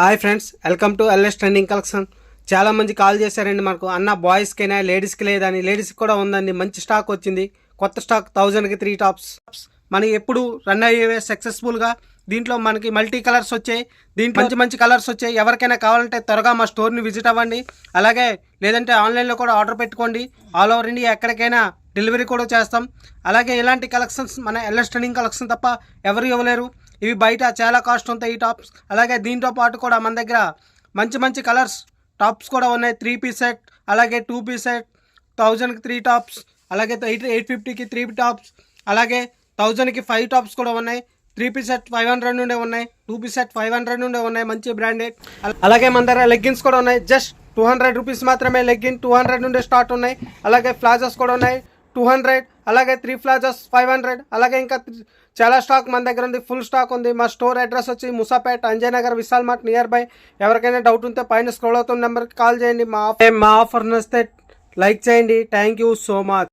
Hi friends, welcome to LS trending collection. చాలా మంది call చేశారండి మనకు, అన్న బాయ్స్కైనా లేడీస్కి లేదని. లేడీస్కి కూడా ఉందండి, మంచి స్టాక్ వచ్చింది. కొత్త స్టాక్ 1000కి 3 టాప్స్. మనకి ఎప్పుడు రన్ అయ్యేవే సక్సెస్ఫుల్గా. దీంట్లో మనకి మల్టీ కలర్స్ వచ్చాయి, దీంట్లో మంచి మంచి కలర్స్ వచ్చాయి. ఎవరికైనా కావాలంటే త్వరగా మా స్టోర్ని విజిట్ అవ్వండి. అలాగే లేదంటే ఆన్లైన్లో కూడా ఆర్డర్ పెట్టుకోండి. ఆల్ ఓవర్ ఇండియా ఎక్కడికైనా డెలివరీ కూడా చేస్తాం. అలాగే ఇలాంటి కలెక్షన్స్ మన ఎల్ఎస్ ట్రెండింగ్ కలెక్షన్ తప్ప ఎవరు ఇవ్వలేరు. ఇవి బయట చాలా కాస్ట్ ఉంటాయి ఈ టాప్స్. అలాగే దీంతో పాటు కూడా మన దగ్గర మంచి మంచి కలర్స్ టాప్స్ కూడా ఉన్నాయి. 3 పీస్ సెట్, అలాగే 2 పీస్ సెట్, 1000కి 3 టాప్స్, అలాగే 850కి 3 టాప్స్, అలాగే 1000కి 5 టాప్స్ కూడా ఉన్నాయి. 3 పీస్ సెట్ 500 నుండే ఉన్నాయి, 2 పీస్ సెట్ 500 నుండే ఉన్నాయి, మంచి బ్రాండెడ్. అలాగే మన దగ్గర లెగ్గిన్స్ కూడా ఉన్నాయి. జస్ట్ 200 రూపీస్ మాత్రమే లెగ్గిన్, 200 నుండే స్టార్ట్ ఉన్నాయి. అలాగే ప్లాజోస్ కూడా ఉన్నాయి 200, అలాగే 3 ప్లాజోస్ 500. అలాగే ఇంకా చాలా స్టాక్ మన దగ్గర ఉంది, ఫుల్ స్టాక్ ఉంది. మా స్టోర్ అడ్రస్ వచ్చి ముసాపేట్, అంజయ్ నగర్, విశాల్ మార్ట్ నియర్ బై. ఎవరికైనా డౌట్ ఉంటే పైన స్క్రోల్ అవుతున్న నెంబర్కి కాల్ చేయండి. మా ఆఫర్ నచ్చితే లైక్ చేయండి. Thank you so much.